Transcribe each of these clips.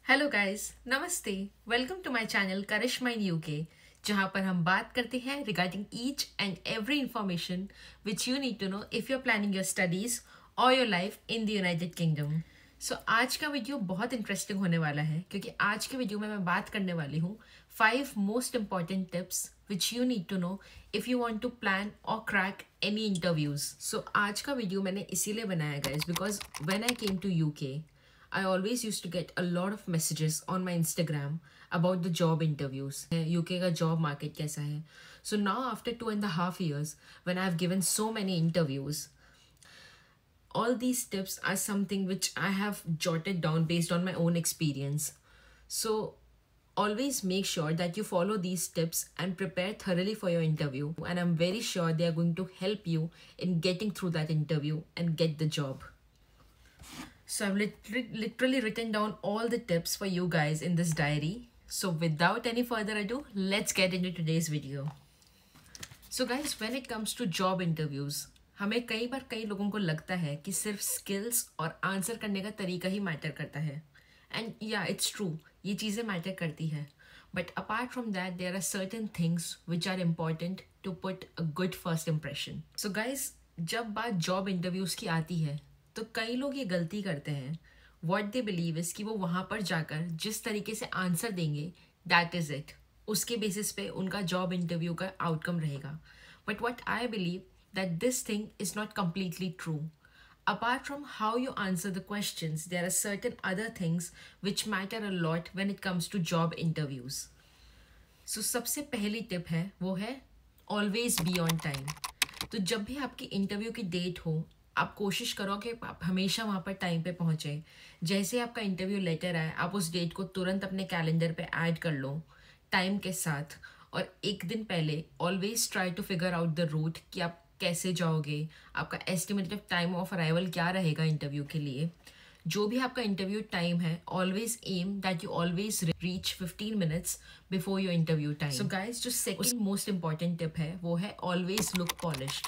Hello guys, नमस्ते। Welcome to my channel Karishma in UK, जहां पर हम बात करते हैं regarding each and every information which you need to know if you are planning your studies और your life in the United Kingdom. So आज का वीडियो बहुत इंटरेस्टिंग होने वाला है क्योंकि आज के वीडियो में मैं बात करने वाली हूँ 5 most important tips which you need to know if you want to plan और क्रैक एनी इंटरव्यूज। सो आज का वीडियो मैंने इसीलिए बनाया guys because when I came to UK I always used to get a lot of messages on my Instagram about the job interviews. UK का job market कैसा है? So now after 2.5 years, when I've given so many interviews, all these tips are something which I have jotted down based on my own experience. So always make sure that you follow these tips and prepare thoroughly for your interview. And I'm very sure they are going to help you in getting through that interview and get the job. So I've literally written down all the tips for you guys in this diary. So without any further ado, let's get into today's video. So guys, when it comes to job interviews, हमें कई बार कई लोगों को लगता है कि सिर्फ skills और आंसर करने का तरीका ही मैटर करता है. एंड या इट्स ट्रू, ये चीज़ें मैटर करती है. But apart from that there are certain things which are important to put a good first impression. So guys, जब बात जॉब इंटरव्यूज़ की आती है तो कई लोग ये गलती करते हैं. व्हाट दे बिलीव इज कि वो वहाँ पर जाकर जिस तरीके से आंसर देंगे दैट इज़ इट, उसके बेसिस पे उनका जॉब इंटरव्यू का आउटकम रहेगा. But what I believe that this thing is not completely true. Apart from how you answer the questions, there are certain other things which matter a lot when it comes to job interviews. So सबसे पहली tip है वो है always be on time. तो जब भी आपकी interview की डेट हो, आप कोशिश करो कि आप हमेशा वहाँ पर टाइम पे पहुँचे. जैसे आपका इंटरव्यू लेटर आए, आप उस डेट को तुरंत अपने कैलेंडर पे ऐड कर लो टाइम के साथ. और एक दिन पहले always try to figure out the route कि आप कैसे जाओगे, आपका एस्टिमेटेड टाइम ऑफ अराइवल क्या रहेगा इंटरव्यू के लिए. जो भी आपका इंटरव्यू टाइम है, always aim that you always reach 15 minutes before your interview time. So guys, जो सेकंड मोस्ट इंपॉर्टेंट टिप है वो है ऑलवेज लुक पॉलिश्ड.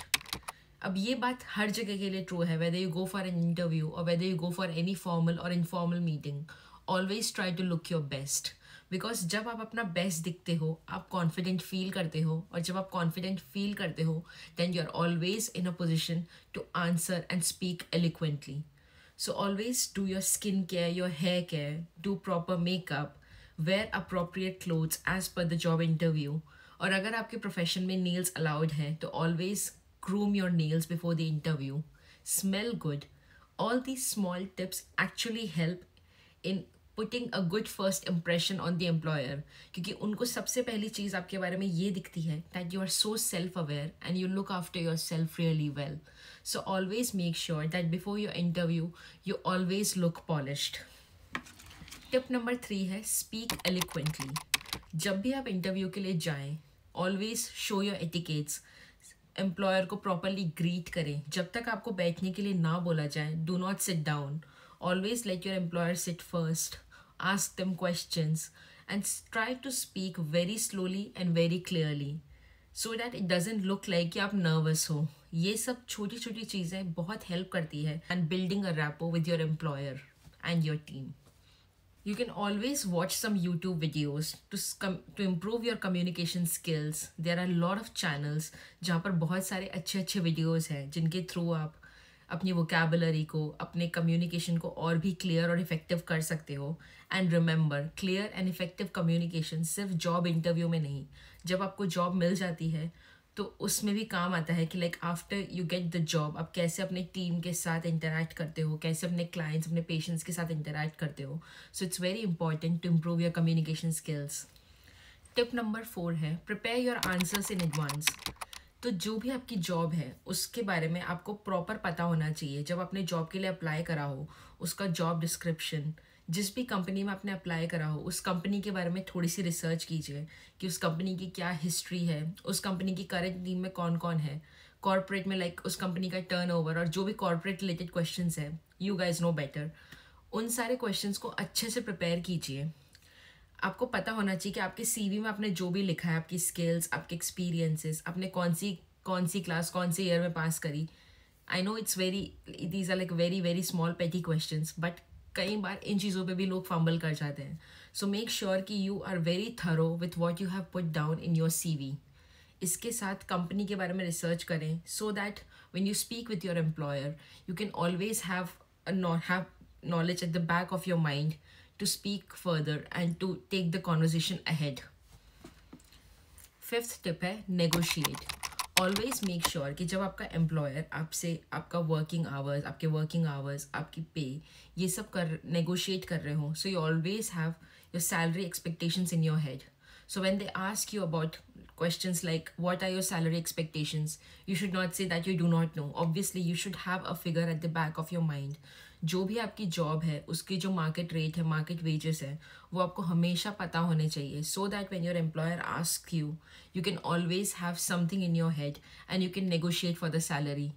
अब ये बात हर जगह के लिए ट्रू है, whether you go for an interview और whether you go for any formal और informal meeting. Always try to look your best, because जब आप अपना बेस्ट दिखते हो आप कॉन्फिडेंट फील करते हो, और जब आप कॉन्फिडेंट फील करते हो then you are always in a position to answer and speak eloquently. So always do your skin care, your hair care, do proper makeup, wear appropriate clothes as per the job interview. और अगर आपके profession में nails allowed हैं तो always groom your nails before the interview, smell good. All these small tips actually help in putting a good first impression on the employer, क्योंकि उनको सबसे पहली चीज़ आपके बारे में ये दिखती है that you are so self-aware and you look after yourself really well. So always make sure that before your interview you always look polished. Tip number 3 है speak eloquently. जब भी आप इंटरव्यू के लिए जाएं, always show your etiquettes. Employer को properly greet करें. जब तक आपको बैठने के लिए ना बोला जाए, do not sit down. Always let your employer sit first, ask them questions and try to speak very slowly and very clearly so that it doesn't look like कि आप नर्वस हो. ये सब छोटी छोटी चीज़ें बहुत हेल्प करती है and building a rapport with your employer and your team. You can always watch some YouTube videos to improve your communication skills. There are a lot of channels जहाँ पर बहुत सारे अच्छे अच्छे videos हैं जिनके थ्रू आप अपनी vocabulary को, अपने communication को और भी clear और effective कर सकते हो. And remember, clear and effective communication सिर्फ job interview में नहीं, जब आपको job मिल जाती है तो उसमें भी काम आता है कि like after you get the job आप कैसे अपने टीम के साथ इंटरैक्ट करते हो, कैसे अपने क्लाइंट्स, अपने पेशेंट्स के साथ इंटरैक्ट करते हो. So it's very important to improve your communication skills. Tip number 4 है prepare your answers in advance. तो जो भी आपकी जॉब है उसके बारे में आपको प्रॉपर पता होना चाहिए. जब आपने जॉब के लिए अप्लाई करा हो, उसका जॉब डिस्क्रिप्शन, जिस भी कंपनी में आपने अप्लाई करा हो उस कंपनी के बारे में थोड़ी सी रिसर्च कीजिए कि उस कंपनी की क्या हिस्ट्री है, उस कंपनी की करंट टीम में कौन कौन है, कॉर्पोरेट में लाइक उस कंपनी का टर्नओवर, और जो भी कॉर्पोरेट रिलेटेड क्वेश्चंस है, यू गाइज नो बेटर. उन सारे क्वेश्चंस को अच्छे से प्रिपेयर कीजिए. आपको पता होना चाहिए कि आपके सीवी में आपने जो भी लिखा है, आपकी स्किल्स, आपके एक्सपीरियंसेस, आपने कौन सी क्लास, कौन से ईयर में पास करी. I know it's very, these are like very very small petty questions, but कई बार इन चीज़ों पे भी लोग फंबल कर जाते हैं. सो मेक श्योर कि you are very thorough with what you have put down in your CV. इसके साथ कंपनी के बारे में रिसर्च करें so that when you speak with your employer you can always have knowledge at the back of your mind to speak further and to take the conversation ahead. Fifth tip है negotiate. Always make sure कि जब आपका employer आपसे आपका working hours, आपकी पे, ये सब कर नेगोशिएट कर रहे हो, so you always have your salary expectations in your head. So when they ask you about questions like what are your salary expectations, you should not say that you do not know. Obviously, you should have a figure at the back of your mind. जो भी आपकी job है उसकी जो market rate है, market wages है, वो आपको हमेशा पता होने चाहिए. So that when your employer asks you, you can always have something in your head and you can negotiate for the salary.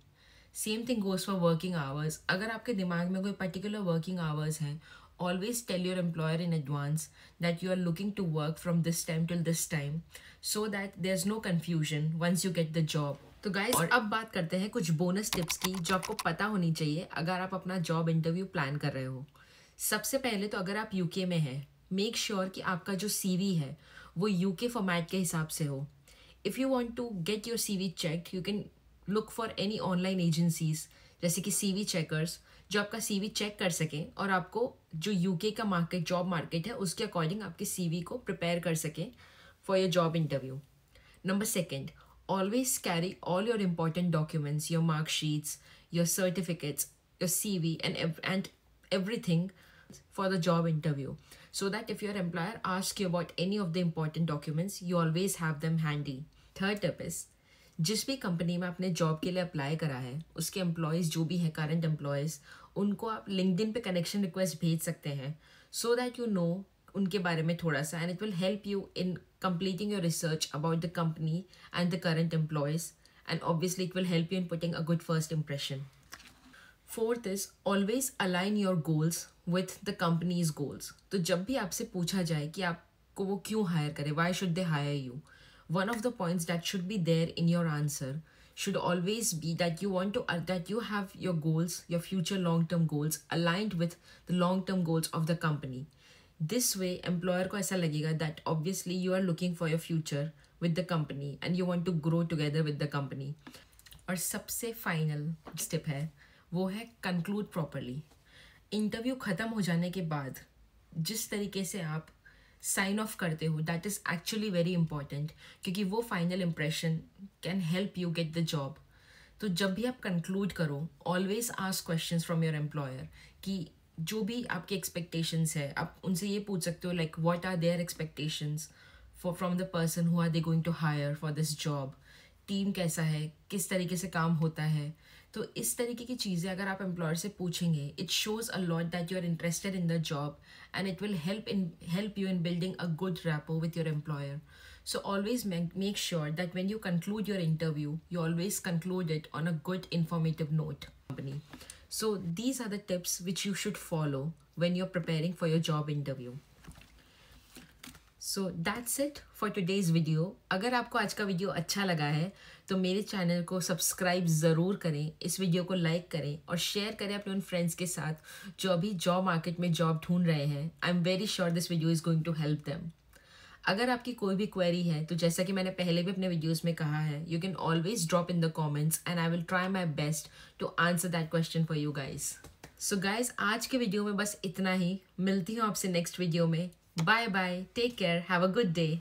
Same thing goes for working hours. अगर आपके दिमाग में कोई particular working hours हैं, always tell your employer in advance that you are looking to work from this time till this time so that there's no confusion once you get the job. तो guys अब बात करते हैं कुछ bonus tips की जो आपको पता होनी चाहिए अगर आप अपना जॉब इंटरव्यू प्लान कर रहे हो. सबसे पहले तो अगर आप यूके में हैं, मेक श्योर कि आपका जो CV है वो यूके फॉर्मेट के हिसाब से हो. If you want to get your CV checked you can look for any online agencies जैसे कि CV चेकर्स जो आपका CV चेक कर सकें और आपको जो यूके का मार्केट, जॉब मार्केट है, उसके अकॉर्डिंग आपके CV को प्रिपेयर कर सकें for your job interview. Number second, always carry all your important documents, your marksheets, your certificates, your CV and everything for the job interview so that if your employer asks you about any of the important documents, you always have them handy. Third tip is, जिस भी company में आपने job के लिए apply करा है उसके employees जो भी है करंट एम्प्लॉयज़, उनको आप लिंक्डइन पे कनेक्शन रिक्वेस्ट भेज सकते हैं सो दैट यू नो उनके बारे में थोड़ा सा, and it will help you in completing your research about the company and the current employees, and obviously it will help you in putting a good first impression. Fourth is always align your goals with the company's goals. तो जब भी आपसे पूछा जाए कि आपको वो क्यों हायर करे, why should they hire you, one of the points that should be there in your answer should always be that you want to that you have your goals, your future long-term goals aligned with the long-term goals of the company. This way employer को ऐसा लगेगा that obviously you are looking for your future with the company and you want to grow together with the company. और सबसे final step है वो है conclude properly. Interview ख़त्म हो जाने के बाद जिस तरीके से आप साइन ऑफ करते हो that is actually very important, क्योंकि वो final impression can help you get the job. तो जब भी आप कंक्लूड करो always ask questions from your employer कि जो भी आपके एक्सपेक्टेशंस है आप उनसे ये पूछ सकते हो like what are their expectations from the person who are they going to hire for this job. Team कैसा है, किस तरीके से काम होता है. तो इस तरीके की चीज़ें अगर आप एम्प्लॉयर से पूछेंगे it shows a lot that you are interested in the job and it will help you in building a good rapport with your employer. So always make sure that when you conclude your interview you always conclude it on a good informative note. So these are the tips which you should follow when you're preparing for your job interview. So that's it for today's video. अगर आपको आज का video अच्छा लगा है तो मेरे channel को सब्सक्राइब ज़रूर करें, इस वीडियो को लाइक करें और शेयर करें अपने उन फ्रेंड्स के साथ जो अभी जॉब मार्केट में जॉब ढूंढ रहे हैं. I am very sure this video is going to help them. अगर आपकी कोई भी क्वेरी है तो जैसा कि मैंने पहले भी अपने वीडियोस में कहा है, you can always drop in the comments and I will try my best to answer that question for you guys. So guys आज के वीडियो में बस इतना ही. मिलती हूँ आपसे नेक्स्ट वीडियो में. Bye bye. Take care. Have a good day.